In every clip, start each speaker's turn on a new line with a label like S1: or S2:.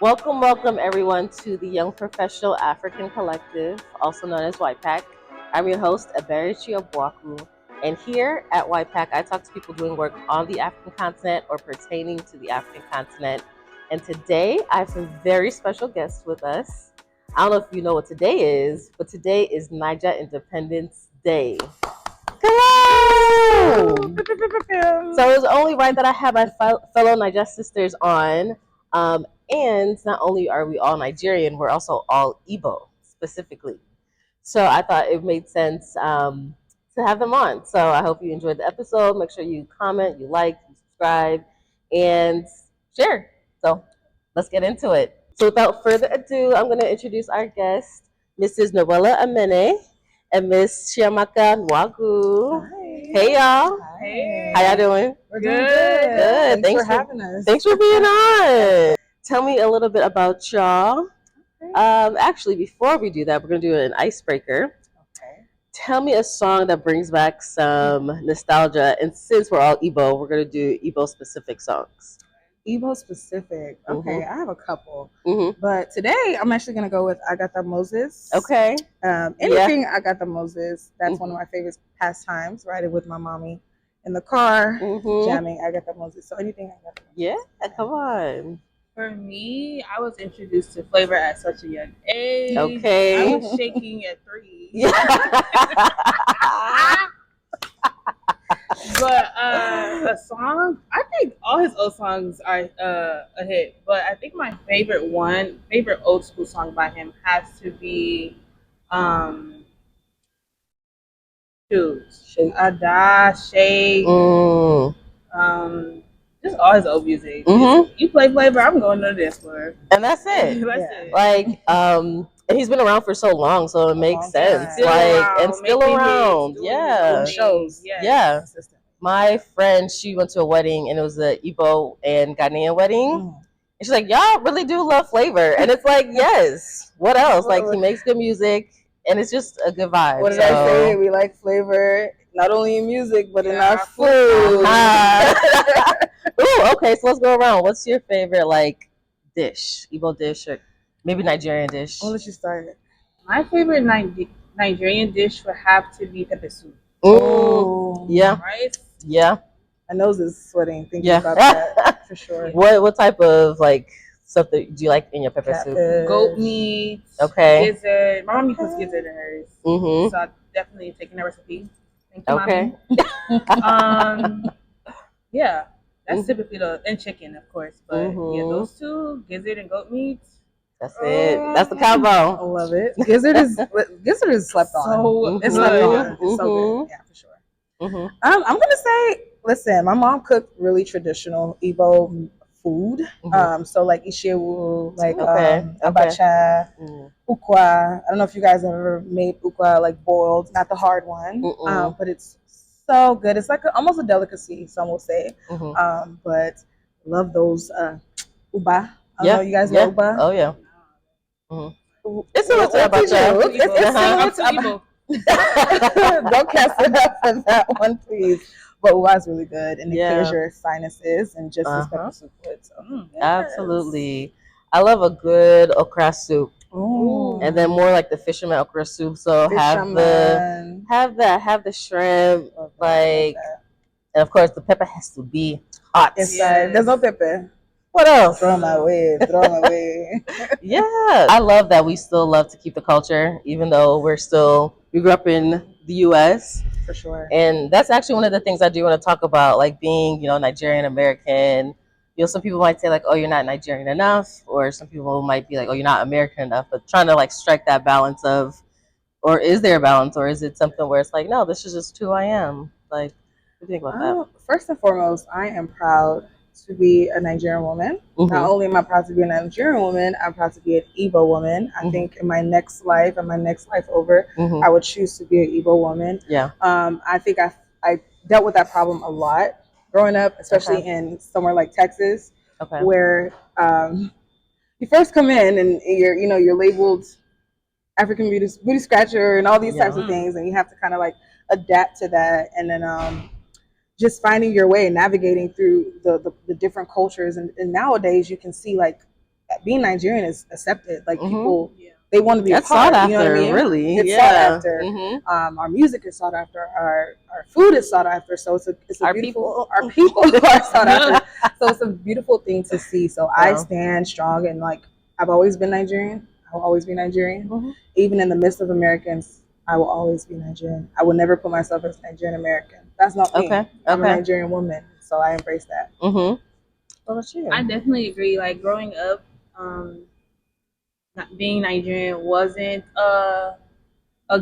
S1: Welcome everyone to the Young Professional African Collective, also known as YPAC. I'm your host, Eberichi Nwagwu, and here at YPAC, I talk to people doing work on the African continent or pertaining to the African continent. And today, I have some very special guests with us. I don't know if you know what today is, but today is Naija Independence Day. Hello! So it was only right that I have my fellow Naija sisters on. And not only are we all Nigerian, we're also all Igbo specifically. So I thought it made sense to have them on. So I hope you enjoyed the episode. Make sure you comment, you like, you subscribe, and share. So let's get into it. So without further ado, I'm going to introduce our guest, Mrs. Noella Amene and Miss Chiamaka Nwagwu. Hey y'all.
S2: Hey.
S1: How y'all doing?
S2: We're doing good.
S1: Good.
S2: Thanks for having us.
S1: Thanks for being on. Tell me a little bit about y'all. Actually, before we do that, we're going to do an icebreaker.
S2: Okay.
S1: Tell me a song that brings back some nostalgia. And since we're all Igbo, we're going to do Igbo-specific songs.
S2: Igbo specific. Okay, I have a couple.
S1: Mm-hmm.
S2: But today, I'm actually going to go with Agatha Moses.
S1: Okay.
S2: Anything Agatha Moses. That's one of my favorite pastimes, riding with my mommy in the car, jamming Agatha Moses. So anything Agatha Moses.
S1: Yeah, come on.
S3: For me, I was introduced to flavor at such a young age.
S1: Okay.
S3: I was shaking at 3.
S1: Yeah.
S3: But a song, I think all his old songs are a hit. But I think my favorite old school song by him has to be
S2: Shake.
S3: Ada, Shake. Just all his old music. You play flavor, I'm going to the dance floor.
S1: And that's it.
S3: It.
S1: Like, and he's been around for so long, so it makes sense.
S3: Still
S1: around. Yeah.
S2: Shows.
S1: Yeah. My friend, she went to a wedding, and it was a Igbo and Ghanaian wedding. And she's like, y'all really do love flavor. And it's like, yes. What else? Like, he makes good music, and it's just a good vibe.
S2: What did I say? We like flavor, not only in music, but in our food.
S1: Ooh, okay, so let's go around. What's your favorite, like, dish? Igbo dish or maybe Nigerian dish?
S2: I'll let you start.
S3: My favorite Nigerian dish would have to be pepper soup.
S1: Ooh, yeah.
S3: Rice.
S1: Yeah.
S2: My nose is sweating thinking about that, for sure.
S1: What type of, like, stuff that do you like in your pepper soup?
S3: Goat meat.
S1: Okay.
S3: Gizzard. My mommy puts gizzard in hers. So I'm definitely taking that recipe. Thank you,
S1: Mommy.
S3: Yeah. That's typically and chicken, of course. But yeah, those two, gizzard and goat meat.
S1: That's it. That's the combo.
S2: I love it. Gizzard is slept on. It's slept on. It's so good. Yeah, for sure. I'm gonna say, listen, my mom cooked really traditional Igbo food. So like ishewu, like abacha, ukwa. I don't know if you guys have ever made ukwa, like boiled, not the hard one, but it's so good. It's like almost a delicacy, some will say. But love those uba. I don't know, you guys know uba?
S1: Oh yeah. It's similar to abacha.
S2: It's similar to don't cast it up for that one, please. But uba is really good, and it clears your sinuses and just as pepper soup would. So
S1: absolutely. I love a good okra soup.
S2: Ooh.
S1: And then more like the fisherman okra soup. So have the shrimp, like, and of course the pepper has to be hot.
S2: There's no pepper.
S1: What else?
S2: Throw my way.
S1: Yeah, I love that we still love to keep the culture, even though we grew up in the U.S.
S2: For sure.
S1: And that's actually one of the things I do want to talk about, like being, Nigerian American. Some people might say like, oh, you're not Nigerian enough, or some people might be like, oh, you're not American enough. But trying to like strike that balance of, or is there a balance, or is it something where it's like, no, this is just who I am? Like, what do you think about that?
S2: First and foremost, I am proud to be a Nigerian woman. Not only am I proud to be a Nigerian woman, I'm proud to be an Igbo woman. I think in my next life over, I would choose to be an Igbo woman.
S1: Yeah.
S2: I think I dealt with that problem a lot growing up, especially in somewhere like Texas, where you first come in and you're labeled African booty scratcher and all these types of things, and you have to kind of like adapt to that, and then just finding your way and navigating through the different cultures. And nowadays you can see like being Nigerian is accepted. Like people, they want to be
S1: That's
S2: a part.
S1: sought
S2: You know what I
S1: after,
S2: mean?
S1: really.
S2: It's sought after. Our music is sought after. Our food is sought after. So it's a
S1: Our
S2: beautiful. Our people are sought after. So it's a beautiful thing to see. So I stand strong, and like I've always been Nigerian. I will always be Nigerian. Even in the midst of Americans, I will always be Nigerian. I will never put myself as Nigerian American. That's not me. I'm a Nigerian woman, so I embrace that.
S1: What about you?
S3: I definitely agree. Like growing up, not being Nigerian wasn't a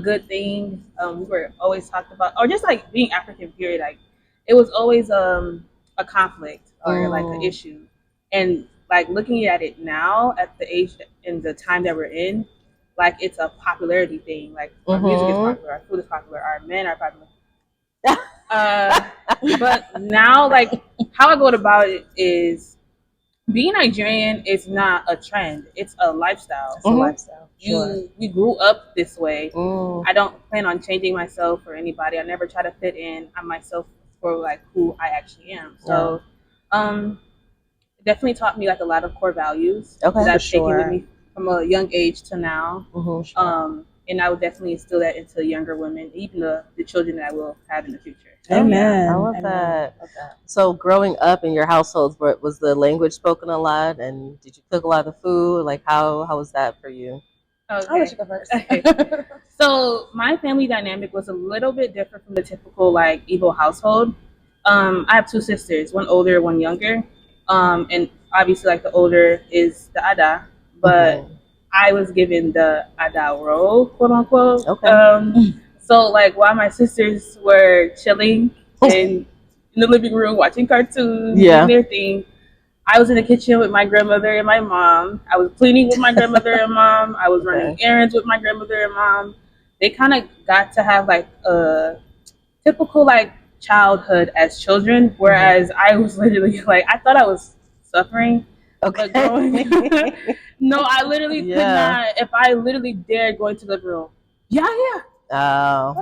S3: good thing. We were always talked about, or just like being African. Period. Like it was always a conflict or like an issue, and like looking at it now at the age and the time that we're in, like it's a popularity thing. Like our music is popular, our food is popular, our men are popular. But now, like how I go about it is being Nigerian is not a trend; it's a lifestyle.
S2: It's a lifestyle.
S3: We grew up this way. I don't plan on changing myself for anybody. I never try to fit in. I'm myself for like who I actually am. So, it definitely taught me like a lot of core values that I've taken with me from a young age to now. And I would definitely instill that into younger women, even the children that I will have in the future.
S2: Amen.
S1: I love that. So growing up in your household, was the language spoken a lot, and did you cook a lot of food? Like how was that for you?
S3: Okay.
S2: I'll let you go first.
S3: So my family dynamic was a little bit different from the typical like Igbo household. I have two sisters, one older, one younger. And obviously like the older is the Ada, but I was given the Ada role, quote unquote. So like while my sisters were chilling in the living room watching cartoons, doing their thing, I was in the kitchen with my grandmother and my mom. I was cleaning with my grandmother and mom. I was running errands with my grandmother and mom. They kind of got to have like a typical like childhood as children, whereas I was literally like I thought I was suffering. But no, I literally could not. If I literally dared go into the room,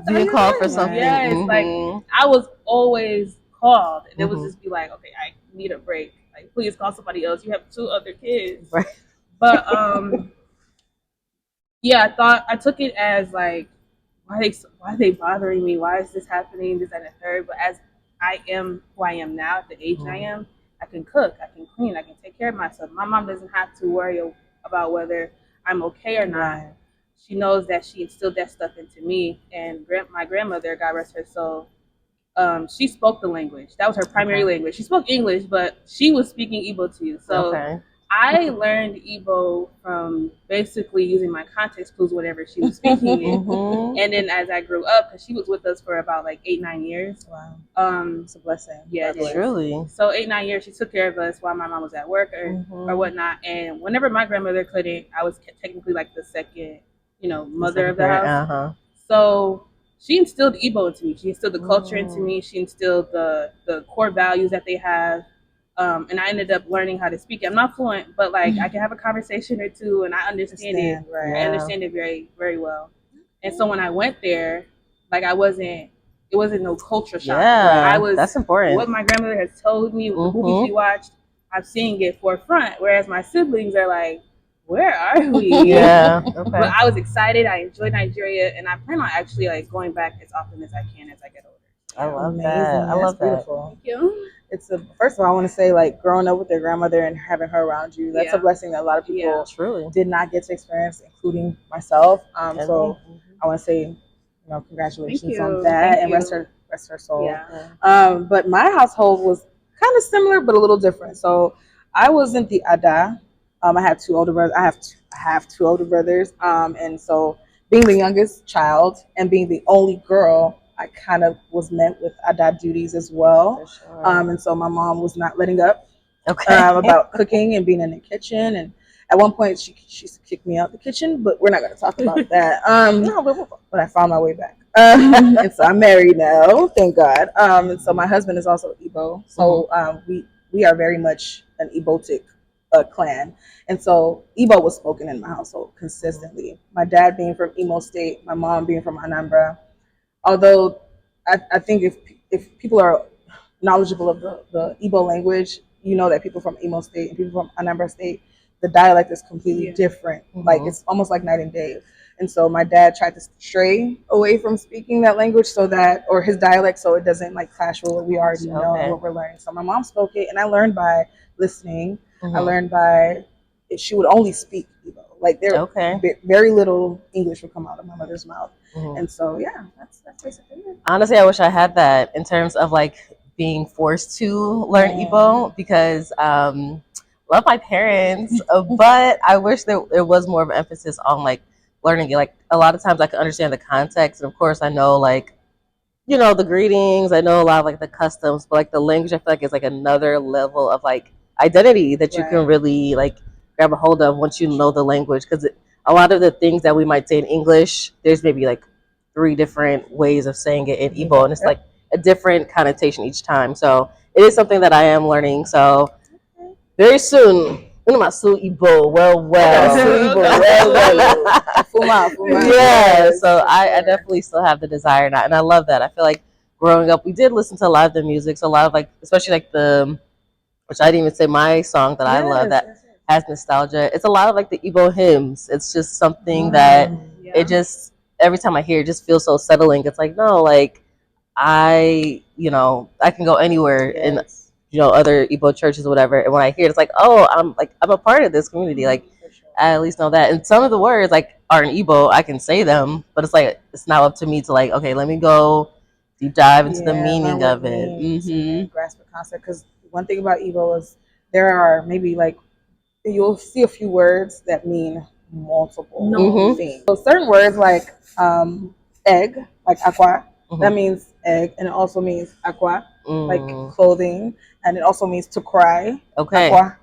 S1: being called for something.
S3: Yes, like I was always called, and it would just be like, okay, I need a break. Like, please call somebody else. You have two other kids.
S1: Right.
S3: But I took it as like, why are they bothering me? Why is this happening? This and the third. But as I am who I am now, at the age I am, I can cook, I can clean, I can take care of myself. My mom doesn't have to worry about whether I'm okay or not. She knows that she instilled that stuff into me. And my grandmother, God rest her soul, she spoke the language. That was her primary language. She spoke English, but she was speaking Igbo to you. So I learned Igbo from basically using my context clues whenever she was speaking it. And then as I grew up, because she was with us for about like 8-9 years.
S2: Wow. It's a blessing.
S3: Yeah, it is.
S1: Truly.
S3: So 8-9 years, she took care of us while my mom was at work or whatnot. And whenever my grandmother couldn't, I was technically like the second, mother of the house. So she instilled Igbo into me. She instilled the culture into me. She instilled the core values that they have. And I ended up learning how to speak. I'm not fluent, but like I can have a conversation or two, and I understand it.
S2: Right.
S3: I understand it very, very well. And so when I went there, like it wasn't no culture shock.
S1: Yeah,
S3: I was.
S1: That's important.
S3: What my grandmother has told me, with the movies we watched, I'm seeing it forefront. Whereas my siblings are like, where are we? But I was excited. I enjoyed Nigeria, and I plan on actually like going back as often as I can as I get older.
S1: I love that. I love that.
S2: Beautiful.
S3: Thank you.
S2: First of all, I want to say like growing up with your grandmother and having her around you, that's a blessing that a lot of people
S1: truly
S2: did not get to experience, including myself. So I want to say, congratulations on that, and rest her soul. But my household was kind of similar but a little different. So I wasn't the Ada. I had two older brothers. I have two older brothers. And so being the youngest child and being the only girl, I kind of was met with Ada duties as well. And so my mom was not letting up about cooking and being in the kitchen. And at one point she kicked me out the kitchen, but we're not going to talk about that. But I found my way back. And so I'm married now, thank God. And so my husband is also Igbo. So we are very much an Igbotic clan. And so Igbo was spoken in my household consistently. My dad being from Imo State, my mom being from Anambra. Although I think if people are knowledgeable of the Igbo language, you know that people from Imo State and people from Anambra State the dialect is completely different. Like it's almost like night and day. And so my dad tried to stray away from speaking that language so that, or his dialect, so it doesn't like clash with what we already know and what we're learning. So my mom spoke it, and I learned by listening. I learned by, she would only speak Igbo. Like there, very little English would come out of my mother's mouth. And so yeah, that's basically it.
S1: Honestly, I wish I had that in terms of like being forced to learn Igbo, because love my parents, but I wish there was more of an emphasis on like learning it. Like a lot of times I can understand the context, and of course I know like, you know, the greetings, I know a lot of like the customs, but like the language I feel like is like another level of like identity that you can really like grab a hold of once you know the language, because a lot of the things that we might say in English, there's maybe like 3 different ways of saying it in Igbo, and it's like a different connotation each time. So it is something that I am learning. So very soon, Igbo, yeah. So I definitely still have the desire now, and I love that. I feel like growing up, we did listen to a lot of the music, so a lot of like, especially like the, which I didn't even say my song that I love that has nostalgia. It's a lot of like the Igbo hymns. It's just something that it just, every time I hear it, just feels so settling. It's like, no, like I can go anywhere in, other Igbo churches or whatever, and when I hear it, it's like, oh, I'm a part of this community. Like I at least know that. And some of the words like are in Igbo, I can say them, but it's like it's now up to me to like, okay, let me go deep dive into the meaning of it.
S2: Grasp the concept, because one thing about Igbo is there are maybe like, you'll see a few words that mean multiple things. So certain words like egg, like aqua, that means egg, and it also means aqua, like clothing, and it also means to cry. Aqua,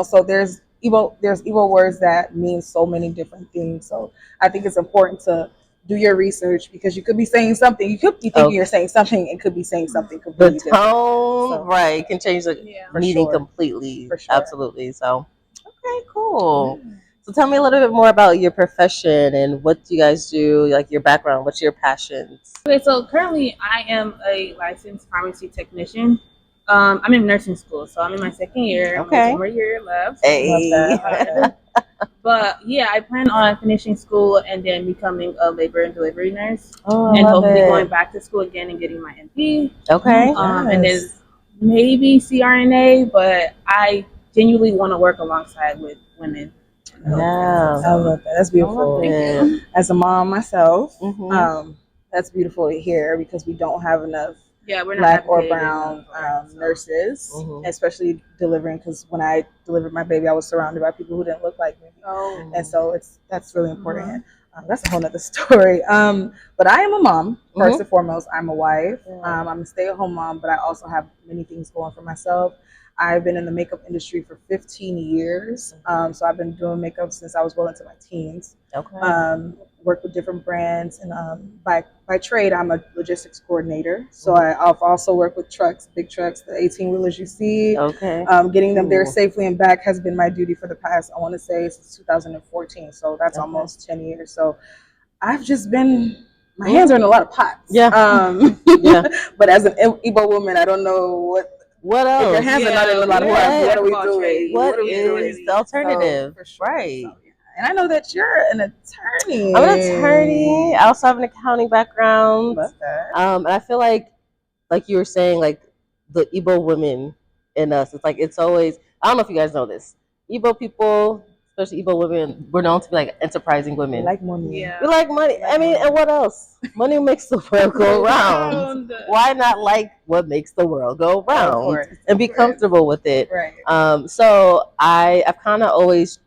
S2: so there's Igbo words that mean so many different things. So I think it's important to do your research, because you could be saying something, you could be thinking you're saying something, and could be saying something completely different.
S1: The tone, can change the meaning completely. Absolutely. So, okay, cool. So tell me a little bit more about your profession and what do you guys do, like your background, what's your passions?
S3: Okay, so currently I am a licensed pharmacy technician. I'm in nursing school, so I'm in my 2nd year. Okay. One more year left.
S1: Hey.
S3: But yeah, I plan on finishing school and then becoming a labor and delivery nurse, and hopefully going back to school again and getting my NP.
S1: Okay.
S3: And then maybe CRNA, but I genuinely want to work alongside with women.
S1: Yeah,
S2: I love that. That's beautiful. As a mom myself, that's beautiful to hear, because we don't have enough Black or brown nurses, especially delivering. Because when I delivered my baby, I was surrounded by people who didn't look like me, and so that's really important. That's a whole nother story. But I am a mom first and foremost. I'm a wife. I'm a stay-at-home mom, but I also have many things going for myself. I've been in the makeup industry for 15 years. So I've been doing makeup since I was well into my teens. Worked with different brands, and by trade, I'm a logistics coordinator. So I've also worked with trucks, big trucks, the 18-wheelers you see. Getting them there safely and back has been my duty for the past, I want to say, since 2014. So that's almost 10 years. So I've just been, my hands are in a lot of pots. But as an Igbo woman, I don't know what else? If your hands are not in a lot of pots, what are we doing?
S1: What is the alternative?
S2: So, right. So, and I know that you're an attorney.
S1: I'm an attorney. I also have an accounting background. And I feel like you were saying, like the Igbo women in us, it's always, I don't know if you guys know this, Igbo people, especially Igbo women, we're known to be like enterprising women.
S2: We like money.
S1: We like money. I mean, and what else? Money makes the world go round. Why not like what makes the world go round and be comfortable with it?
S2: Right.
S1: So I've kind of always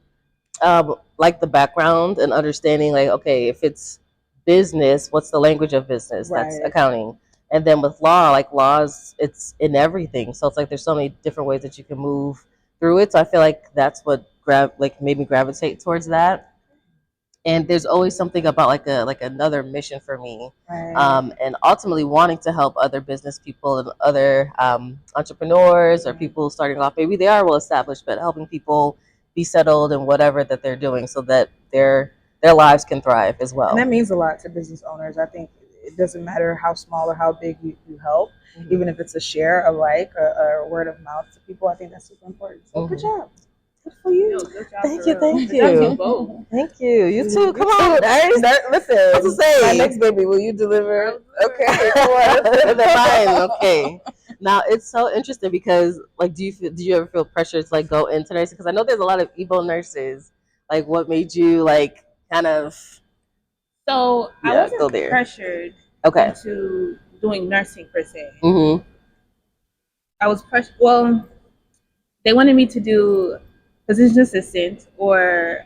S1: like the background and understanding, like, okay, if it's business, what's the language of business? That's accounting. And then with law, like laws, it's in everything. So it's like there's so many different ways that you can move through it. So I feel like that's what made me gravitate towards that. And there's always something about like another mission for me, and ultimately wanting to help other business people and other entrepreneurs or people starting off. Maybe they are well established, but helping people be settled in whatever that they're doing, so that their lives can thrive as well.
S2: And that means a lot to business owners. I think it doesn't matter how small or how big you help, even if it's a share, a like, or a word of mouth to people. I think that's super important. So good job. Good for you.
S3: Yo, good job,
S1: Thank
S3: for
S1: you,
S3: real.
S1: thank
S3: Good job to
S1: you.
S3: both.
S1: Thank you. You too.
S2: You
S1: Come
S2: too.
S1: on, guys.
S2: Listen,
S1: What to say?
S2: my next baby, will you deliver? Okay.
S1: Fine. Okay. Now it's so interesting because, like, did you ever feel pressure to like go into nursing? Because I know there's a lot of Igbo nurses. Like, what made you like kind of
S3: So I
S1: go
S3: wasn't
S1: there?
S3: pressured
S1: Okay.
S3: into doing nursing per se.
S1: Mm-hmm.
S3: I was pressured. Well, they wanted me to do physician assistant or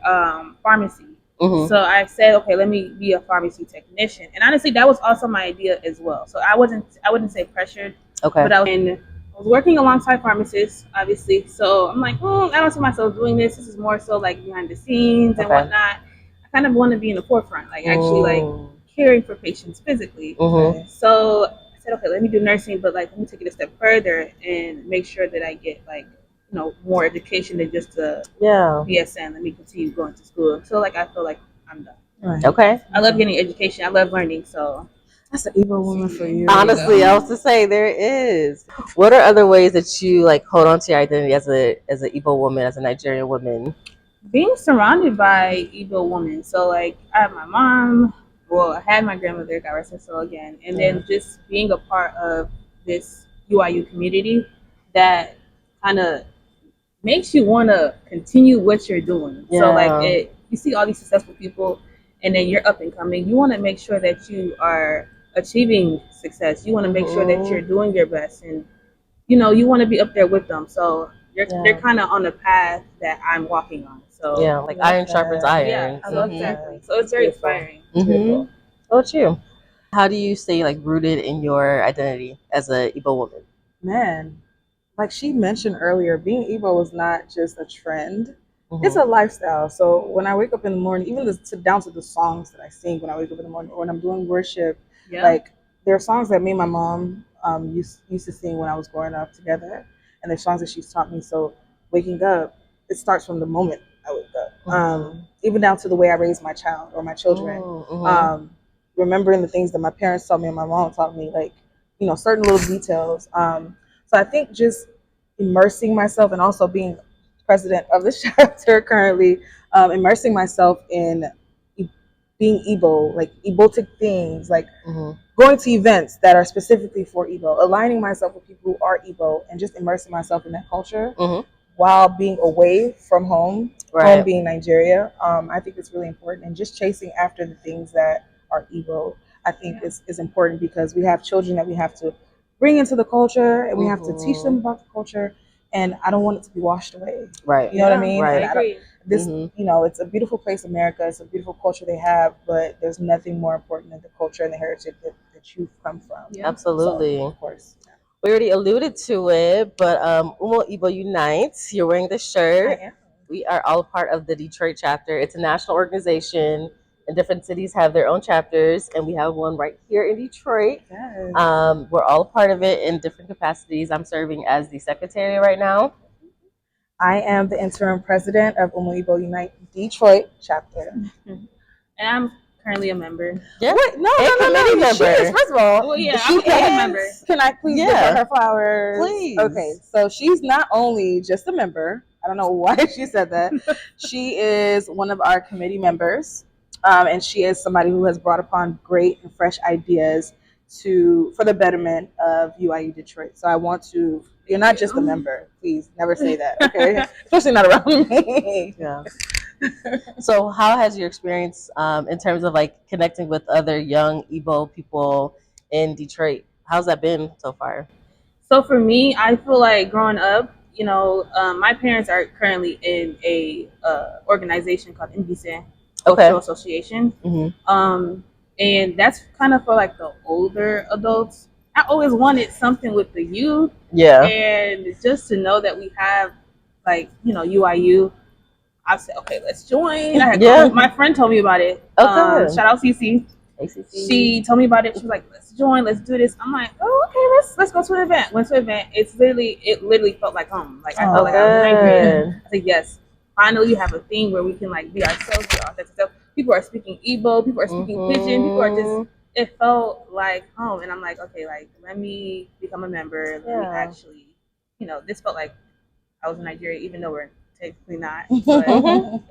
S3: pharmacy.
S1: Mm-hmm.
S3: So I said, okay, let me be a pharmacy technician. And honestly, that was also my idea as well. So I wouldn't say pressured,
S1: Okay.
S3: but I was working alongside pharmacists, obviously. So I'm like, I don't see myself doing this. This is more so like behind the scenes and whatnot. I kind of want to be in the forefront, like actually like caring for patients physically.
S1: Mm-hmm.
S3: So I said, okay, let me do nursing, but like let me take it a step further and make sure that I get like more education than just the BSN. Let me continue going to school until like I feel like I'm done.
S2: Right.
S1: Okay.
S3: I love getting education. I love learning. So
S2: That's an Igbo woman for you.
S1: Honestly, I was to say there is. What are other ways that you like hold on to your identity as an Igbo woman, as a Nigerian woman?
S3: being surrounded by Igbo women. So like I have my mom. Well, I had my grandmother, God rest her soul again, and then just being a part of this UIU community that kind of makes you want to continue what you're doing.
S1: Yeah.
S3: So like you see all these successful people, and then you're up and coming. You want to make sure that you are achieving success. You want to make sure that you're doing your best, and you want to be up there with them. So they're kind of on the path that I'm walking on. So
S1: like iron sharpens iron.
S3: Yeah, so exactly. So it's very inspiring.
S1: Mm-hmm. What about you? How do you stay like rooted in your identity as a Igbo woman?
S2: Man, like she mentioned earlier, being Igbo is not just a trend. It's a lifestyle. So when I wake up in the morning, even down to the songs that I sing when I wake up in the morning or when I'm doing worship, like there are songs that me and my mom used to sing when I was growing up together, and they're songs that she's taught me. So waking up, it starts from the moment I wake up, even down to the way I raise my child or my children. Remembering the things that my parents taught me and my mom taught me, like certain little details. So I think just immersing myself and also being president of the chapter currently, immersing myself in being Igbo, like Igbotic things, like going to events that are specifically for Igbo, aligning myself with people who are Igbo, and just immersing myself in that culture while being away from home, home being Nigeria. I think it's really important, and just chasing after the things that are Igbo, I think is important because we have children that we have to bring into the culture, and we have to teach them about the culture. And I don't want it to be washed away.
S1: Right.
S2: You know what I mean?
S1: Right.
S2: And I don't, this, it's a beautiful place, America. It's a beautiful culture they have, but there's nothing more important than the culture and the heritage that you've come from.
S1: Yeah. Absolutely.
S2: So, of course. Yeah.
S1: We already alluded to it, but Umu Igbo Unite, you're wearing the shirt.
S2: I am.
S1: We are all a part of the Detroit chapter. It's a national organization, and different cities have their own chapters, and we have one right here in Detroit.
S2: Yes.
S1: We're all a part of it in different capacities. I'm serving as the secretary right now.
S2: I am the interim president of Umu Igbo Unite Detroit chapter.
S3: And I'm currently a member.
S1: Yeah.
S2: Wait, no.
S1: Member.
S2: She is, first of all.
S3: Well, yeah, I'm a member.
S2: Can I please give her her flowers?
S1: Please.
S2: Okay, so she's not only just a member. I don't know why she said that. She is one of our committee members, and she is somebody who has brought upon great and fresh ideas for the betterment of UIU Detroit. So I want to. You're not just a member. Please never say that, okay? Especially not around me.
S1: Yeah. So how has your experience in terms of like connecting with other young Igbo people in Detroit? How's that been so far?
S3: So for me, I feel like growing up, my parents are currently in a organization called NBC Cultural Association. And that's kind of for like the older adults. I always wanted something with the youth.
S1: Yeah.
S3: And just to know that we have like, UIU, I said, okay, let's join. My friend told me about it. Shout out CC. She told me about it. She was like, let's join, let's do this. I'm like, oh, okay, let's go to an event. Went to an event. It literally felt like home. Like I felt like I was Nigerian. I said, yes, finally you have a thing where we can like be ourselves, be authentic self. People are speaking Igbo, people are speaking Pidgin, people are just, it felt like home. And I'm like, okay, like let me become a member. Let me actually, this felt like I was in Nigeria, even though we're technically not, but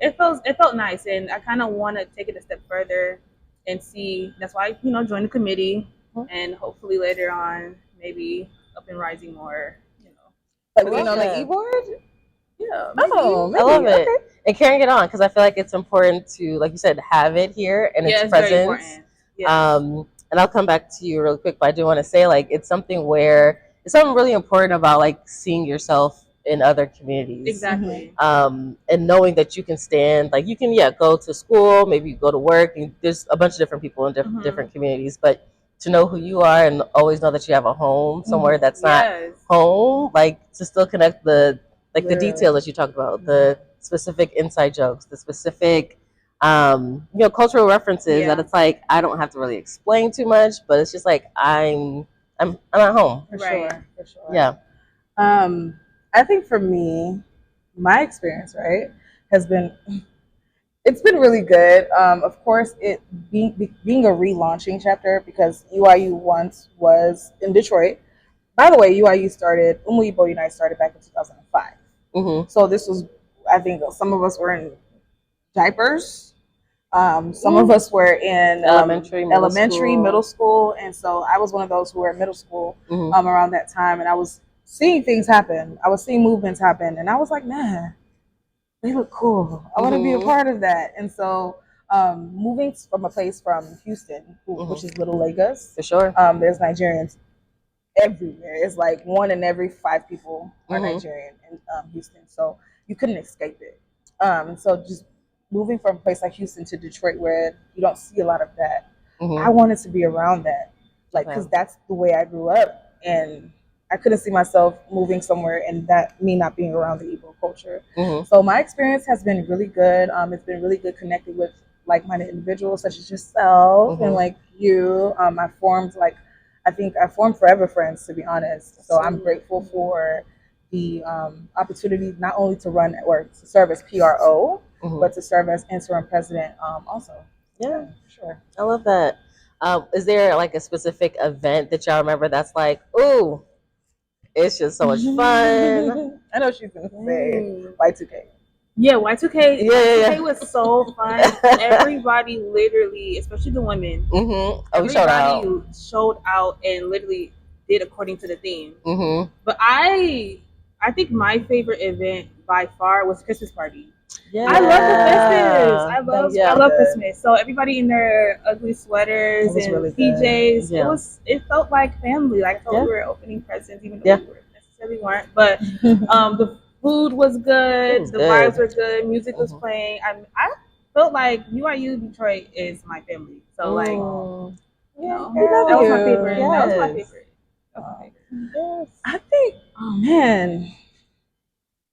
S3: it felt nice, and I kind of want to take it a step further and see. That's why join the committee, and hopefully later on maybe up and rising more.
S2: Like being on the e-board.
S3: Yeah.
S2: Maybe. Oh, maybe.
S1: I love it.
S2: Okay.
S1: And carrying it on, because I feel like it's important to, like you said, have it here and its
S3: very
S1: presence.
S3: important. Yes.
S1: And I'll come back to you real quick, but I do want to say, like, it's something really important about, like, seeing yourself in other communities.
S3: Exactly.
S1: And knowing that you can stand, like, you can, go to school, maybe you go to work, and there's a bunch of different people in different communities, but to know who you are and always know that you have a home somewhere that's not home, like, to still connect the details that you talked about, the specific inside jokes, the specific cultural references that it's like I don't have to really explain too much, but it's just like I'm at home.
S2: For sure.
S1: Yeah.
S2: I think for me, my experience, right, has been it's been really good. Of course, it being a relaunching chapter because UIU once was in Detroit. By the way, UIU started, Umu Igbo Unite started back in 2005. So this was, I think, some of us were in diapers. Some of us were in elementary, middle school, and so I was one of those who were in middle school around that time, and I was seeing things happen. I was seeing movements happen, and I was like, man, they look cool. I want to be a part of that. And so moving from a place from Houston, which is Little Lagos,
S1: for sure,
S2: there's Nigerians everywhere. It's like 1 in every 5 people are Nigerian in Houston, so you couldn't escape it. So just moving from a place like Houston to Detroit, where you don't see a lot of that, I wanted to be around that, like, because that's the way I grew up, and I couldn't see myself moving somewhere and that me not being around the Igbo culture. So my experience has been really good. It's been really good connecting with like-minded individuals such as yourself and like you. I think I formed forever friends, to be honest. So I'm grateful for the opportunity not only to run or to serve as PRO, but to serve as interim president also.
S1: Yeah,
S2: for sure.
S1: I love that. Is there like a specific event that y'all remember that's like, ooh, it's just so much fun?
S2: I know she's going to say Y2K.
S3: Yeah, Y2K.
S1: Yeah,
S3: Y2K was so fun. Everybody literally, especially the women, everybody showed out and literally did according to the theme. But I think my favorite event by far was Christmas party. Yeah. I love the Christmas. I love Christmas. So everybody in their ugly sweaters and really PJs. Yeah. It felt like family. Like I thought we were opening presents, even though we necessarily weren't. But the food was good. The vibes were good. Music was playing. I felt like UIU Detroit is my family. So like, that was my favorite. Yes. That was my favorite.
S2: Yes. I think. Oh man.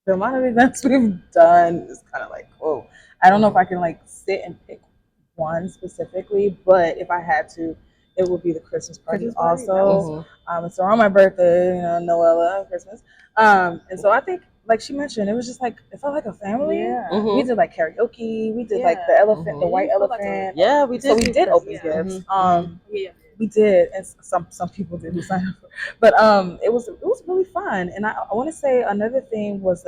S2: The amount of events we've done is kind of like, whoa. I don't know if I can like sit and pick one specifically, but if I had to, it would be the Christmas party also. It's around my birthday, Noella, Christmas. And so I think, like she mentioned, it was just like, it felt like a family. Yeah. We did like karaoke. We did like the elephant, the white elephant.
S1: Yeah, we did.
S2: So we did open gifts. We did, and some people did who signed up for. But it was really fun. And I want to say another thing was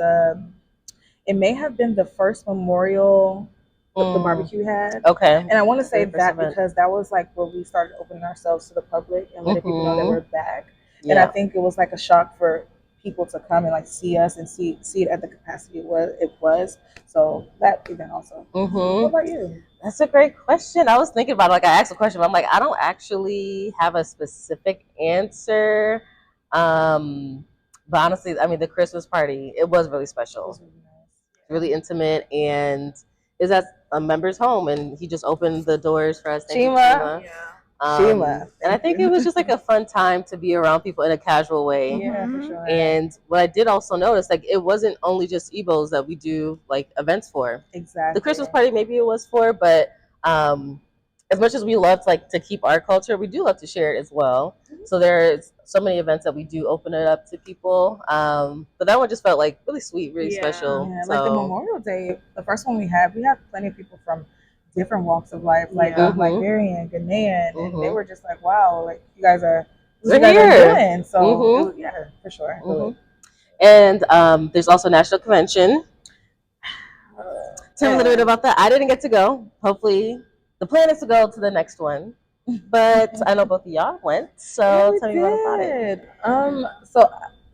S2: it may have been the first memorial the barbecue had. Okay. And I want to say that because that was like where we started opening ourselves to the public and letting people know that we're back. Yeah. And I think it was like a shock for people to come and like see us and see it at the capacity it was. So that event also. What about you?
S1: That's a great question. I was thinking about it, like I asked a question, but I'm like, I don't actually have a specific answer. But honestly, I mean, the Christmas party, it was really special. It was really nice. Really intimate, and is at a member's home, and he just opened the doors for us.
S2: Chima.
S1: And I think it was just like a fun time to be around people in a casual way.
S2: Yeah, for sure.
S1: And what I did also notice, like, it wasn't only just Igbos that we do like events for.
S2: Exactly.
S1: The Christmas party maybe it was for, but as much as we love to keep our culture, we do love to share it as well. So there's so many events that we do open it up to people. But that one just felt like really sweet, really special.
S2: Yeah, like the Memorial Day, the first one we had plenty of people from different walks of life, like Liberian, Ghanaian, and they were just like, "Wow, like you guys are doing." So yeah, for sure.
S1: And there's also National Convention. Tell me a little bit about that. I didn't get to go. Hopefully, the plan is to go to the next one. But I know both of y'all went, so tell me more about it.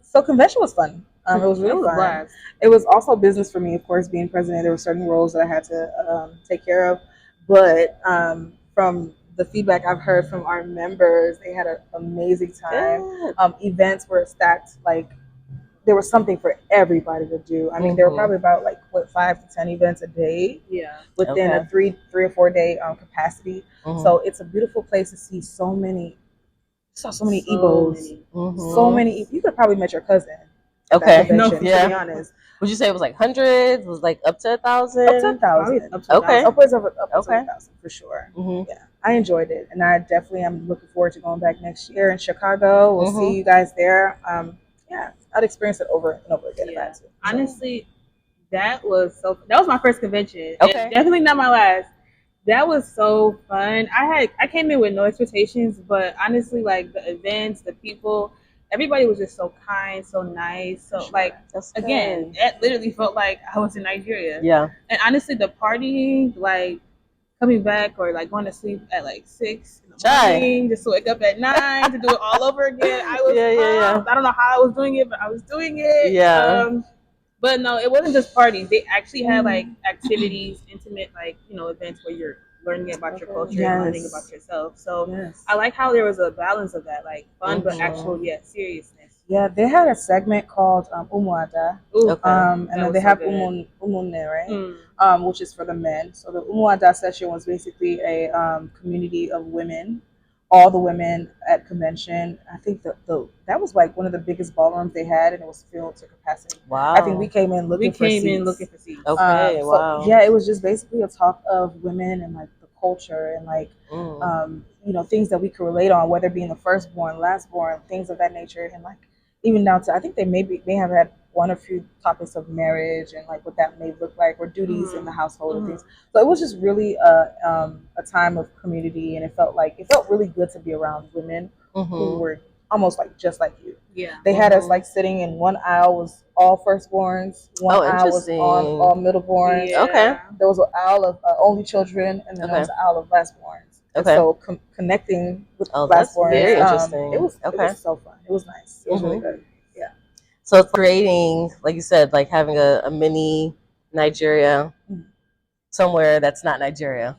S2: So convention was fun. It was really fun.
S3: Blast.
S2: It was also business for me, of course, being president. There were certain roles that I had to take care of, but from the feedback I've heard from our members, they had an amazing time. Events were stacked. Like there was something for everybody to do. I mean, there were probably about 5 to 10 events a day.
S3: Yeah.
S2: Within a three or 4 day capacity. So it's a beautiful place to see so many Igbos. So many. You could probably met your cousin.
S1: Okay.
S2: No, to be honest.
S1: Would you say it was like hundreds? Was like up to 1,000?
S2: Up to 1,000.
S1: Okay.
S2: Upwards of up to 1,000 for sure. Yeah, I enjoyed it, and I definitely am looking forward to going back next year in Chicago. We'll see you guys there. Yeah, I'd experience it over and over again if I had to.
S3: Honestly, that was my first convention.
S1: Okay.
S3: And definitely not my last. That was so fun. I came in with no expectations, but honestly, like the events, the people, everybody was just so kind, so nice. So again, it literally felt like I was in Nigeria.
S1: Yeah.
S3: And honestly, the partying, like coming back or like going to sleep at like 6 in the morning, just to wake up at 9 to do it all over again. I was I don't know how I was doing it, but I was doing it.
S1: Yeah.
S3: But no, it wasn't just parties. They actually had like activities, intimate, like, events where you're learning about your culture and learning about yourself. So I like how there was a balance of that, like fun but actual seriousness.
S2: Yeah, they had a segment called Umu Ada. And then they have Umu right? Which is for the men. So the Umu Ada session was basically a community of women, all the women at convention. I think that was like one of the biggest ballrooms they had, and it was filled to capacity.
S1: Wow.
S2: I think we came in looking for seats.
S1: Okay, wow.
S2: So, yeah, it was just basically a talk of women and like the culture and like things that we could relate on, whether it being the firstborn, lastborn, things of that nature, and like even down to I think they may have had one or few topics of marriage and like what that may look like or duties in the household and things. So it was just really a time of community, and it felt really good to be around women who were almost like just like you.
S3: Yeah.
S2: They had us like sitting in one aisle was all firstborns, one aisle was all middleborns.
S1: Yeah. Okay.
S2: There was an aisle of only children, and then there was an aisle of lastborns. Okay. So connecting with lastborns,
S1: very interesting.
S2: It was so fun. It was nice. It was really good. Yeah.
S1: So it's creating, like you said, like having a mini Nigeria somewhere that's not Nigeria,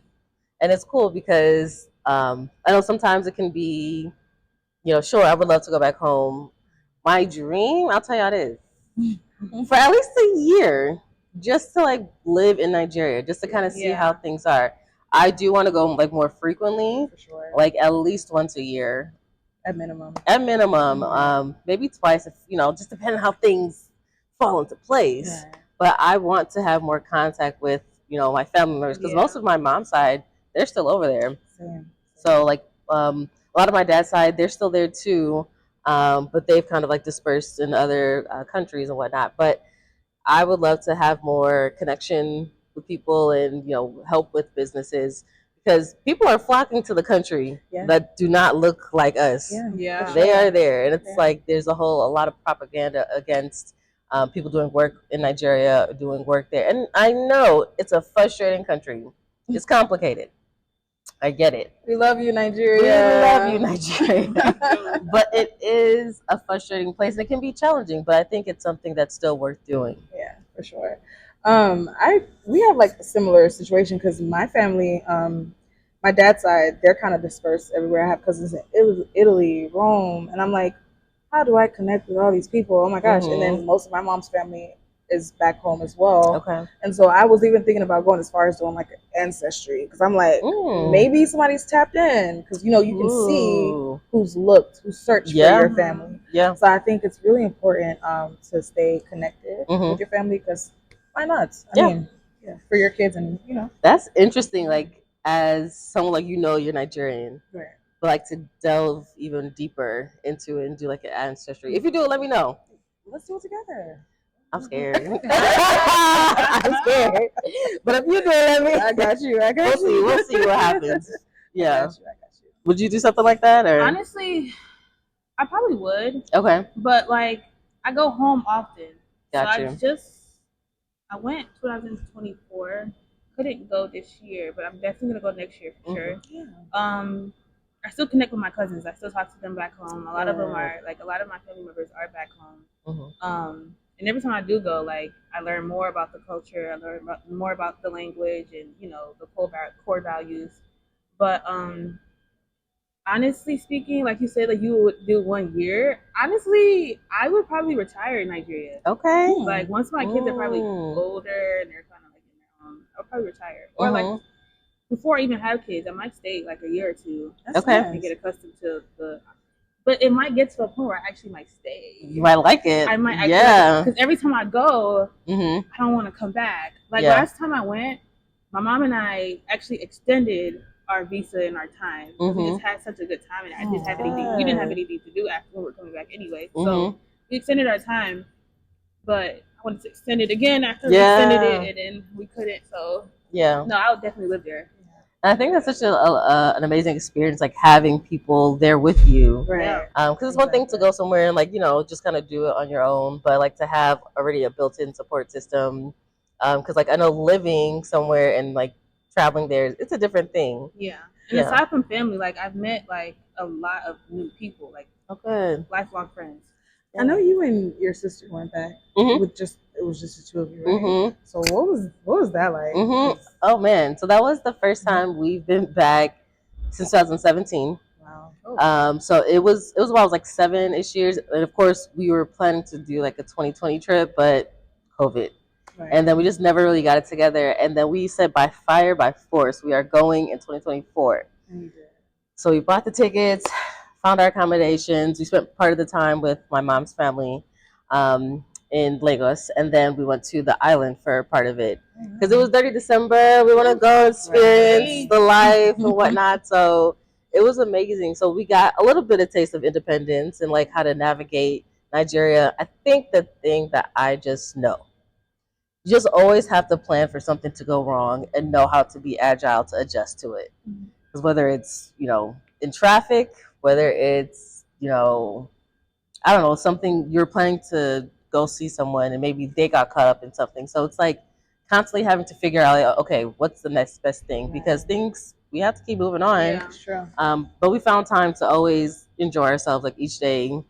S1: and it's cool because I know sometimes it can be, sure, I would love to go back home. My dream, I'll tell you how it is, for at least a year, just to like live in Nigeria, just to kind of see how things are. I do want to go like more frequently, for sure, like at least once a year.
S2: At minimum.
S1: Maybe twice, if just depending on how things fall into place. Yeah. But I want to have more contact with my family members because most of my mom's side, they're still over there. Same. So like a lot of my dad's side, they're still there too, but they've kind of like dispersed in other countries and whatnot. But I would love to have more connection with people and help with businesses. Because people are flocking to the country that do not look like us.
S2: Yeah.
S1: They are there. And it's like there's a lot of propaganda against people doing work in Nigeria, doing work there. And I know it's a frustrating country. It's complicated. I get it.
S2: We love you, Nigeria.
S1: We love you, Nigeria. But it is a frustrating place. It can be challenging, but I think it's something that's still worth doing.
S2: Yeah, for sure. We have like a similar situation because my family, my dad's side, they're kind of dispersed everywhere. I have cousins in Italy, Rome, and I'm like, how do I connect with all these people? Oh my gosh! And then most of my mom's family is back home as well.
S1: Okay.
S2: And so I was even thinking about going as far as doing like an ancestry because I'm like, maybe somebody's tapped in because you can see who's searched for your family.
S1: Yeah.
S2: So I think it's really important to stay connected with your family because. Why not? I mean, for your kids and
S1: That's interesting. Like as someone like you're Nigerian,
S2: right.
S1: But like to delve even deeper into it and do like an ancestry. If you do it, let me know.
S2: Let's do it together.
S1: I'm scared. I'm scared. But if you do it, let me.
S2: I got you.
S1: We'll see what happens. Yeah.
S2: I got you.
S1: Would you do something like that or?
S3: Honestly, I probably would.
S1: Okay.
S3: But like I go home often.
S1: Got you.
S3: I went 2024. Couldn't go this year, but I'm definitely gonna go next year for sure.
S2: Yeah.
S3: I still connect with my cousins. I still talk to them back home. A lot of them are like a lot of my family members are back home. And every time I do go, like I learn more about the culture. I learn more about the language and the core values. But honestly speaking, like you said, like you would do 1 year. Honestly, I would probably retire in Nigeria.
S1: Okay.
S3: Like once my kids are probably older and they're kind of like in their own, I'll probably retire. Or like before I even have kids, I might stay like a year or two.
S1: Okay.
S3: And get accustomed to the. But it might get to a point where I actually might stay.
S1: You might like it.
S3: I might actually, because every time I go, I don't want to come back. Like last time I went, my mom and I actually extended our visa and our time. We just had such a good time, and I didn't have anything. We didn't have anything to do after we were coming back anyway. So we extended our time, but I wanted to extend it again after we extended it, and then we couldn't. So no, I would definitely live there.
S1: And I think that's such an amazing experience, like having people there with you.
S3: Right.
S1: Because it's one thing to go somewhere and like just kind of do it on your own, but like to have already a built-in support system. Because like I know living somewhere and like traveling there, it's a different thing.
S3: Yeah. And aside from family, like I've met like a lot of new people, like lifelong friends.
S2: I know you and your sister went back with it was just the two of you, right? So what was that like?
S1: Oh man, so that was the first time we've been back since 2017. Wow. So it was about like 7-ish years, and of course we were planning to do like a 2020 trip, but COVID. Right. And then we just never really got it together. And then we said by fire, by force, we are going in 2024. So we bought the tickets, found our accommodations. We spent part of the time with my mom's family in Lagos. And then we went to the island for part of it. Because it was 30 December. We want to go experience the life and whatnot. So it was amazing. So we got a little bit of taste of independence and like how to navigate Nigeria. I think the thing that I just know. You just always have to plan for something to go wrong and know how to be agile to adjust to it. Because whether it's, in traffic, whether it's, I don't know, something you're planning to go see someone and maybe they got caught up in something. So it's like constantly having to figure out, like, okay, what's the next best thing? Because we have to keep moving on.
S2: Yeah, true.
S1: But we found time to always enjoy ourselves, like each day.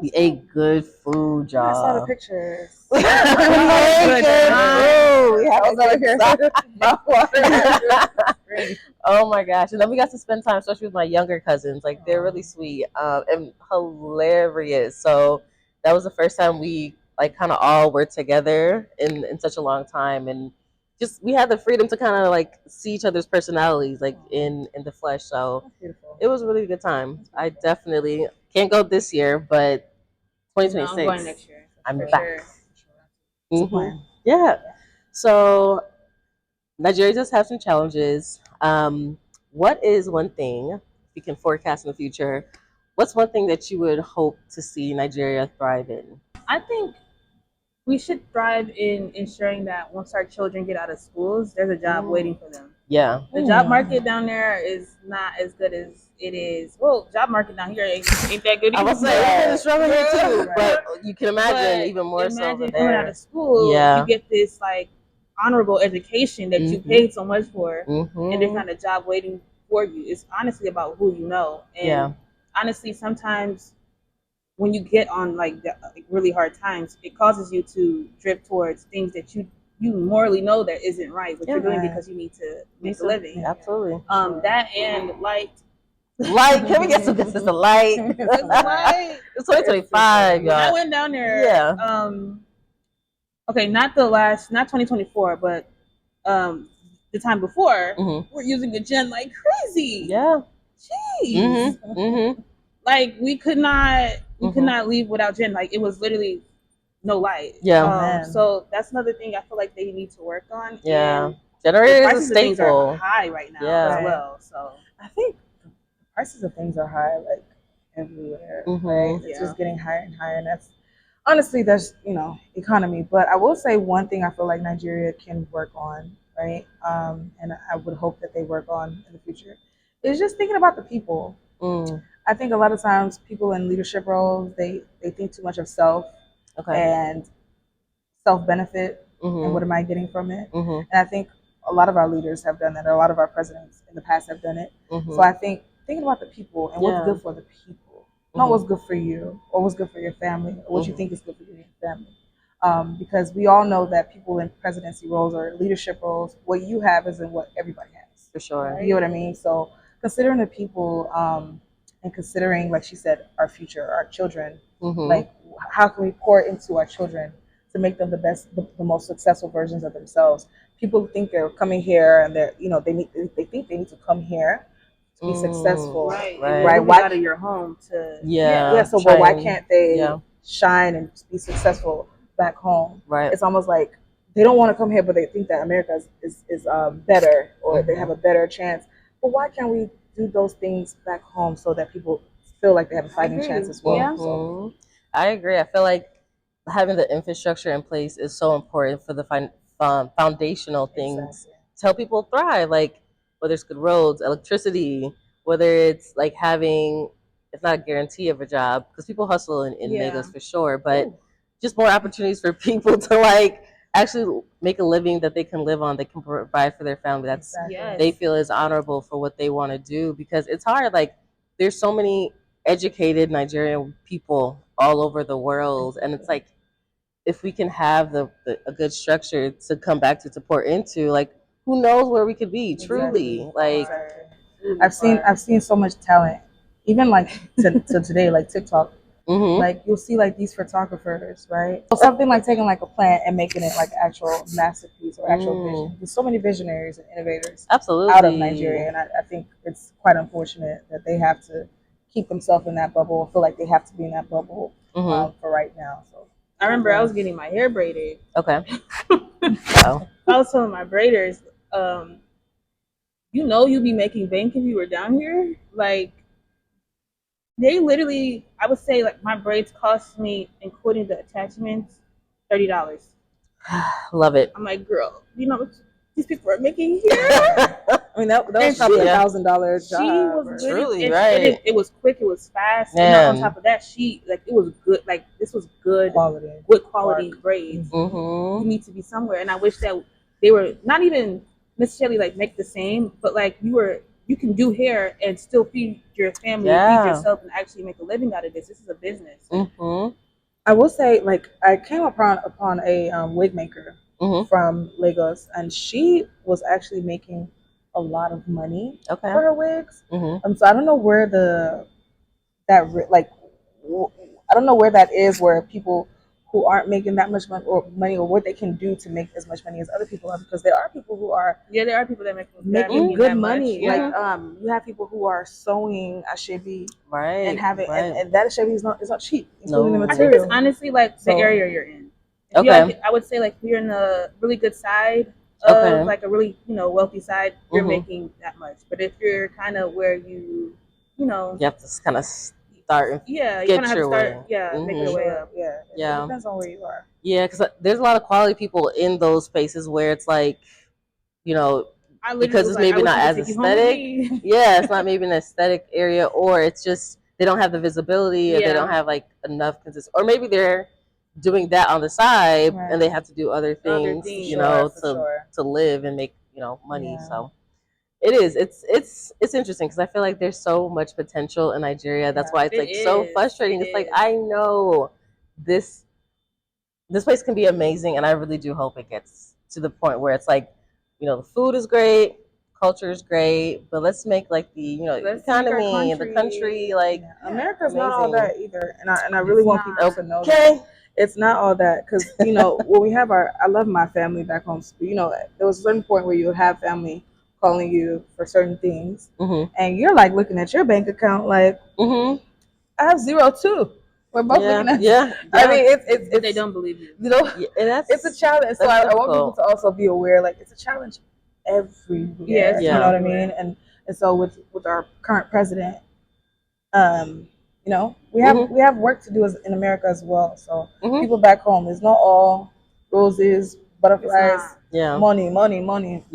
S1: We ate good food, y'all.
S2: I saw the pictures.
S1: We ate good food. Oh my gosh. And then we got to spend time, especially with my younger cousins. Like, they're really sweet and hilarious. So that was the first time we, like, kind of all were together in such a long time. And just, we had the freedom to kind of, like, see each other's personalities, like, in the flesh. So it was a really good time. I definitely can't go this year, but 2026.
S3: I'm going next year.
S1: I'm back. Sure. Yeah. So Nigeria does have some challenges. What is one thing, if you can forecast in the future, what's one thing that you would hope to see Nigeria thrive in?
S3: I think we should thrive in ensuring that once our children get out of schools, there's a job waiting for them.
S1: Yeah.
S3: The job market down there is not as good as it is. Well, job market down here ain't that good either.
S1: I was saying, we're struggling here too. But you can imagine even more so over there.
S3: Coming out of school, you get this like honorable education that you paid so much for, and there's not a job waiting for you. It's honestly about who you know. And honestly, sometimes when you get on like really hard times, it causes you to drift towards things that you morally know that isn't right, but you're doing because you need to make a living.
S1: Absolutely.
S3: That and light.
S1: Can we get some consistent light? It's 2025, y'all.
S3: I went down there. Okay, not 2024, but the time before, we're using the gen like crazy.
S1: Yeah.
S3: Jeez. Like we could not leave without gen. Like it was literally no light.
S1: Yeah.
S3: So that's another thing I feel like they need to work on.
S1: Yeah.
S3: And
S1: generator is a staple.
S3: Things are high right now as well. So
S2: I think the prices of things are high like everywhere. Right? It's just getting higher and higher, and that's economy. But I will say one thing I feel like Nigeria can work on, right? And I would hope that they work on in the future is just thinking about the people. I think a lot of times people in leadership roles they think too much of self and self benefit and what am I getting from it?
S1: Mm-hmm.
S2: And I think a lot of our leaders have done that. A lot of our presidents in the past have done it.
S1: Mm-hmm.
S2: So I think thinking about the people and what's good for the people, not what's good for you or what's good for your family or what you think is good for your family. Because we all know that people in presidency roles or leadership roles, what you have isn't what everybody has.
S1: For sure.
S2: You know what I mean? So considering the people and considering, like she said, our future, our children, like how can we pour into our children to make them the best, the most successful versions of themselves? People think they're coming here and they're, they think they need to come here to be successful,
S3: right? Why out of your home to
S2: So, but why can't they shine and be successful back home?
S1: Right.
S2: It's almost like they don't want to come here, but they think that America is better or they have a better chance. But why can't we do those things back home so that people feel like they have a fighting chance as well?
S3: Yeah.
S2: So,
S1: I agree. I feel like having the infrastructure in place is so important for the foundational things to help people thrive, like whether it's good roads, electricity, whether it's like having, it's not a guarantee of a job because people hustle in megas for sure, but just more opportunities for people to like actually make a living that they can live on, they can provide for their family. That's they feel is honorable for what they want to do, because it's hard. Like there's so many educated Nigerian people all over the world, and it's like if we can have a good structure to come back to pour into, like who knows where we could be truly. Like
S2: I've seen so much talent, even like to today, like TikTok. Like you'll see like these photographers, right? Something like taking like a plant and making it like actual masterpiece or actual vision. There's so many visionaries and innovators out of Nigeria, and I think it's quite unfortunate that they have to keep themselves in that bubble, feel like they have to be in that bubble for right now. So
S3: I remember I was getting my hair braided.
S1: Okay.
S3: I was telling my braiders, you'd be making bank if you were down here. Like, they literally, I would say, like, my braids cost me, including the attachments, $30.
S1: Love it.
S3: I'm like, girl, you know what these people are making here?
S2: I mean, that was probably $1,000 job.
S3: She was
S1: truly right.
S3: It was quick. It was fast. And on top of that, it was good. Like, this was good quality braids. You need to be somewhere. And I wish that they were not even necessarily like make the same, but like you can do hair and still feed your family, feed yourself, and actually make a living out of this. This is a business.
S2: I will say, like, I came upon a wig maker from Lagos, and she was actually making a lot of money for her wigs. So I don't know where I don't know where that is, where people who aren't making that much money or what they can do to make as much money as other people are, because there are people who are
S3: there are people that
S2: making good money. Like you have people who are sewing ashebi and having and that ashebi is not cheap, including the material.
S3: I think it's honestly like the area you're in. I would say like if you're in a really good side of like a really wealthy side, you're making that much. But if you're kind of where you
S1: have to kind of start and
S3: you kind of have to start make your way up.
S2: It depends on where you are.
S1: Yeah, because there's a lot of quality people in those spaces where it's like, because it's maybe not as aesthetic. It's not maybe an aesthetic area, or it's just they don't have the visibility, or they don't have like enough consistency, or maybe they're doing that on the side and they have to do other things, to live and make money. So it's interesting because I feel like there's so much potential in Nigeria. That's why it's like so frustrating. It's like I know this place can be amazing, and I really do hope it gets to the point where it's like, the food is great, culture is great, but let's make like the economy, the country, like
S2: America's not all that either, and I really want people to know that. It's not all that, because when we have I love my family back home. There was a certain point where you would have family calling you for certain things, and you're like looking at your bank account like, I have zero too. We're both looking at I mean, it's
S3: they don't believe you.
S1: And
S2: it's a challenge. So I want people to also be aware, like it's a challenge everywhere. You know what I mean? And so with our current president, we have work to do in America as well. So people back home, it's not all roses, butterflies, money.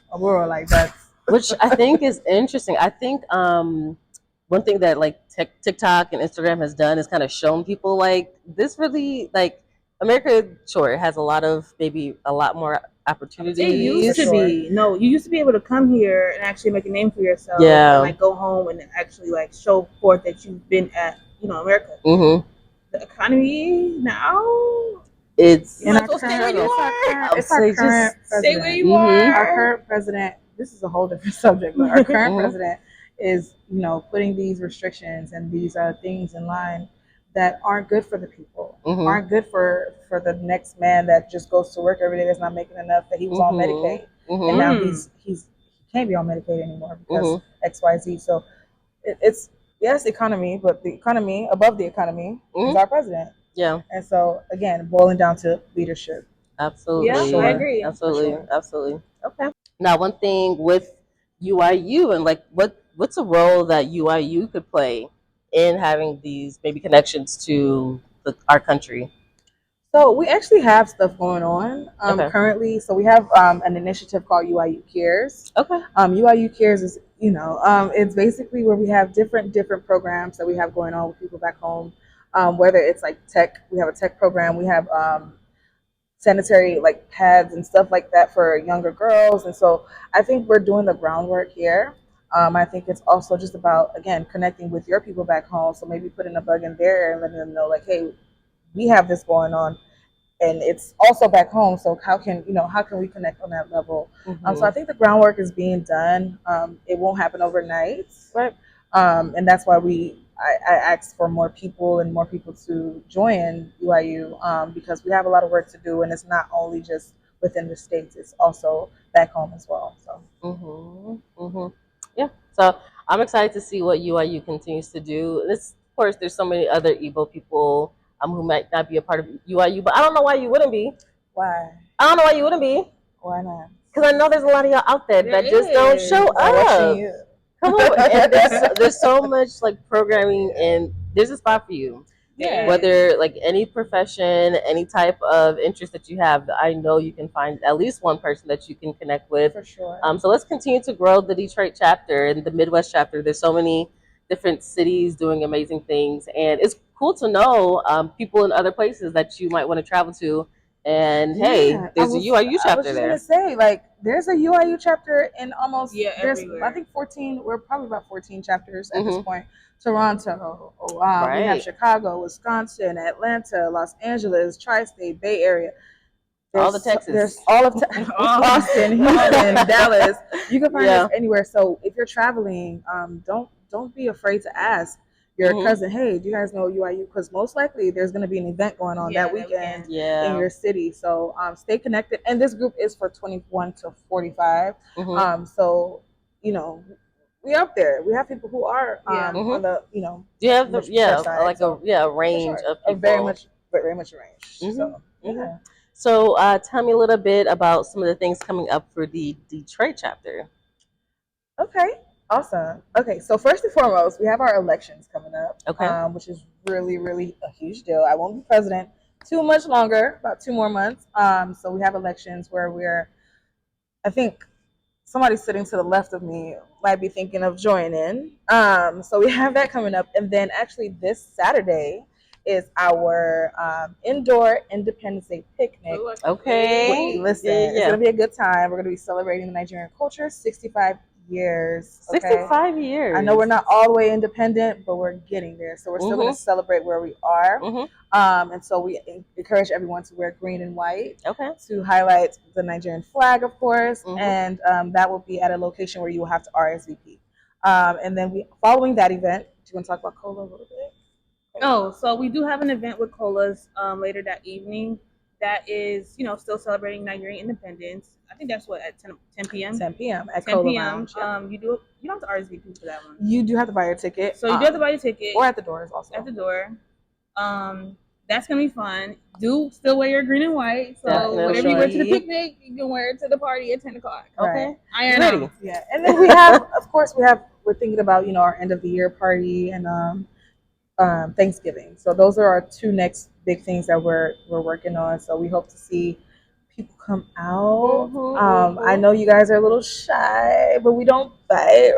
S2: A world like that.
S1: Which I think is interesting. I think one thing that like TikTok and Instagram has done is kind of shown people like this really like America, sure, it has a lot of maybe a lot more opportunities.
S3: It used to be. No, you used to be able to come here and actually make a name for yourself and like go home and actually like show forth that you've been at, America.
S1: Mm-hmm.
S3: The economy now,
S1: it's
S3: you might as well stay where you are.
S2: It's our current president.
S3: Stay where you are.
S2: Our current president, this is a whole different subject, but our current president is, putting these restrictions and these things in line that aren't good for the people, aren't good for the next man that just goes to work every day that's not making enough, that he was on Medicaid, and now he can't be on Medicaid anymore because XYZ. So it's yes, economy, but the economy above the economy is our president.
S1: Yeah.
S2: And so again, boiling down to leadership.
S1: Absolutely.
S3: Yeah, I agree.
S1: Absolutely. Absolutely. Okay. Now, one thing with UIU and like what's a role that UIU could play in having these maybe connections to our country?
S2: So we actually have stuff going on currently. So we have an initiative called UIU Cares.
S1: Okay.
S2: UIU Cares is, it's basically where we have different programs that we have going on with people back home. Whether it's like tech, we have a tech program. We have sanitary like pads and stuff like that for younger girls. And so I think we're doing the groundwork here. I think it's also just about, again, connecting with your people back home. So maybe putting a bug in there and letting them know like, hey, we have this going on, and it's also back home. So how can we connect on that level? So I think the groundwork is being done. It won't happen overnight,
S1: right?
S2: And that's why I asked for more people to join UIU because we have a lot of work to do, and it's not only just within the states; it's also back home as well. So.
S1: Yeah. So I'm excited to see what UIU continues to do. Of course, there's so many other Igbo people who might not be a part of UIU, but I don't know why you wouldn't be.
S2: Why?
S1: I don't know why you wouldn't be.
S2: Why not?
S1: Because I know there's a lot of y'all out there that just don't show up. Come on, and there's so much like programming, and there's a spot for you.
S2: Yeah.
S1: Whether like any profession, any type of interest that you have, I know you can find at least one person that you can connect with.
S2: For sure.
S1: So let's continue to grow the Detroit chapter and the Midwest chapter. There's so many different cities doing amazing things, and it's cool to know people in other places that you might want to travel to. And hey, there's a UIU chapter there. I was
S2: just gonna say, like, there's a UIU chapter in almost
S3: everywhere.
S2: I think 14. We're probably about 14 chapters at this point. Toronto, we have Chicago, Wisconsin, Atlanta, Los Angeles, Tri-State, Bay Area.
S1: All the Texas.
S2: There's all of Austin, Houston, Dallas. You can find us anywhere. So if you're traveling, don't be afraid to ask your cousin, hey, do you guys know UIU? Because most likely there's going to be an event going on that weekend in your city. So stay connected. And this group is for 21 to 45. So, we up there. We have people who are on the,
S1: you have the, like a range of people.
S2: Very much a range. So, yeah.
S1: So tell me a little bit about some of the things coming up for the Detroit chapter.
S2: Okay. Awesome. Okay, so first and foremost, we have our elections coming up, which is really, really a huge deal. I won't be president too much longer, about 2 more months. So we have elections where I think somebody sitting to the left of me might be thinking of joining. So we have that coming up. And then actually this Saturday is our indoor Independence Day picnic.
S1: Okay.
S2: Listen, it's going to be a good time. We're going to be celebrating the Nigerian culture, 65 years.
S1: 65 years.
S2: I know we're not all the way independent, but we're getting there. So we're still going to celebrate where we are. And so we encourage everyone to wear green and white to highlight the Nigerian flag, of course. And that will be at a location where you will have to RSVP. And then following that event, do you want to talk about COLA a little bit?
S3: Oh, so we do have an event with COLAs later that evening. That is, still celebrating Nigerian independence. I think that's what at 10 p.m.
S2: 10 p.m. at
S3: 10
S2: COLA
S3: p.m.
S2: Lounge.
S3: You don't have to RSVP for that one.
S2: You do have to buy your ticket.
S3: So you do have to buy your ticket,
S2: or at the doors also.
S3: At the door. That's gonna be fun. Do still wear your green and white. So whatever you wear to the picnic, you can wear it to the party at 10 o'clock. Okay,
S2: iron ready. Yeah, and then we're thinking about our end of the year party and Thanksgiving. So those are our 2 next big things that we're working on. So we hope to see people come out.
S1: Mhm,
S2: I know you guys are a little shy, but we don't bite.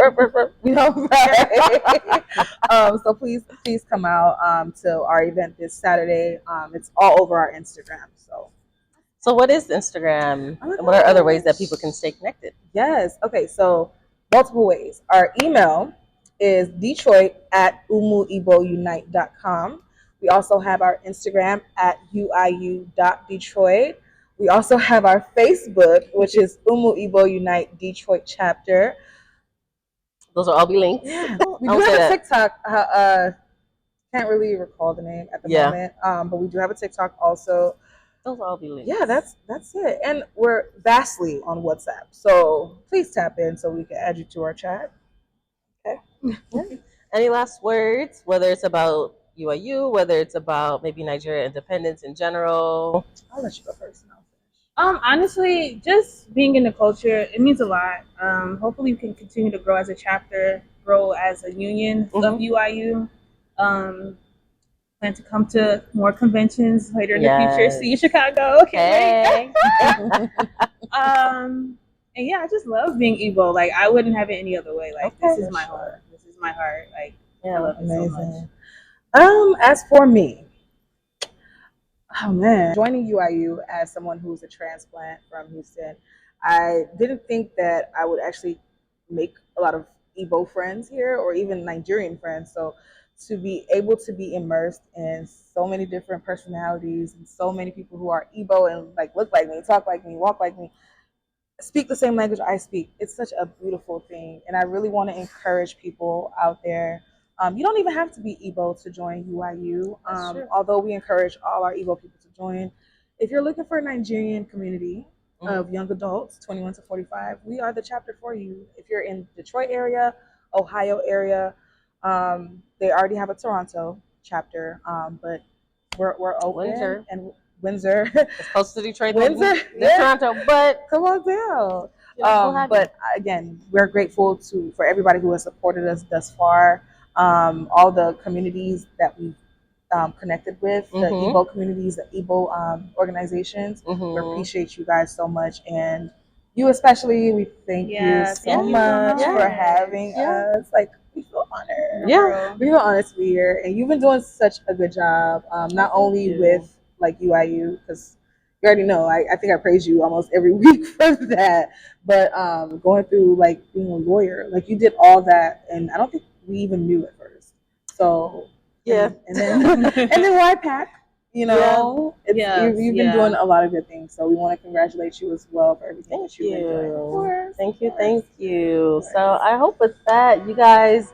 S2: We don't bite. So please come out to our event this Saturday. It's all over our Instagram.
S1: So what is Instagram?
S2: Oh my
S1: And what are other ways that
S2: gosh.
S1: people can stay connected?
S2: Yes. Okay. So multiple ways. Our email is detroit@umuigbounite.com. We also have our Instagram at UIU.Detroit. We also have our Facebook, which is Umu Igbo Unite Detroit chapter.
S1: Those will all be links.
S2: Yeah. We do
S1: I'll say
S2: have a
S1: that.
S2: TikTok. Can't really recall the name at the
S1: Yeah.
S2: moment. But we do have a TikTok also.
S1: Those will all be links.
S2: Yeah, that's it. And we're vastly on WhatsApp. So please tap in so we can add you to our chat. Okay.
S1: Yeah. Any last words? Whether it's about UIU, whether it's about maybe Nigeria independence in general.
S2: I'll let you go first. And I'll finish.
S3: Honestly, just being in the culture, it means a lot. Hopefully, we can continue to grow as a chapter, grow as a union of UIU. Plan to come to more conventions later in the future. See you, Chicago. Okay. And yeah, I just love being Igbo. Like, I wouldn't have it any other way. Like, this is my home. This is my heart. Like, I love it so much.
S2: As for me, oh man, joining UIU as someone who's a transplant from Houston, I didn't think that I would actually make a lot of Igbo friends here or even Nigerian friends. So to be able to be immersed in so many different personalities and so many people who are Igbo and like look like me, talk like me, walk like me, speak the same language I speak. It's such a beautiful thing. And I really want to encourage people out there. You don't even have to be Igbo to join UIU, although we encourage all our Igbo people to join. If you're looking for a Nigerian community of young adults, 21 to 45, we are the chapter for you. If you're in Detroit area, Ohio area, they already have a Toronto chapter, but we're open. Windsor.
S1: It's close to Detroit.
S2: Windsor,
S1: Toronto, but
S2: come on down. But again, we're grateful for everybody who has supported us thus far. All the communities that we've connected with, the Igbo communities, the Igbo organizations. We appreciate you guys so much, and you especially. We thank you so much for having us. Like, we feel honored. We feel honored to be here, and you've been doing such a good job. Not only with like UIU, because you already know, I think I praise you almost every week for that. But going through like being a lawyer, like you did all that, and I don't think we even knew at first. So and then YPAC, you know, you've been doing a lot of good things. So we want to congratulate you as well for everything that you've been doing. Of course.
S1: Thank you. So I hope with that you guys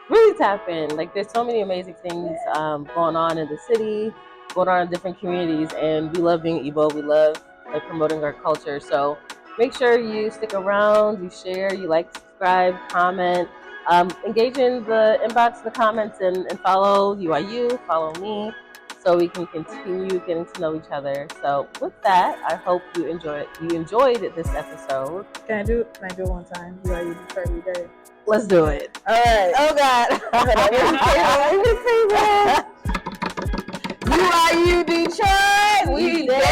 S1: really tap in. Like, there's so many amazing things going on in the city, going on in different communities, and we love being Igbo. We love like promoting our culture. So make sure you stick around, you share, you like, subscribe, comment, engage in the inbox, the comments, and follow UIU, follow me, so we can continue getting to know each other. So with that, I hope you enjoyed this episode.
S2: Can I do it one time? UIU Detroit, we did.
S1: Let's do it.
S2: All right.
S1: Oh God. UIU Detroit, we did.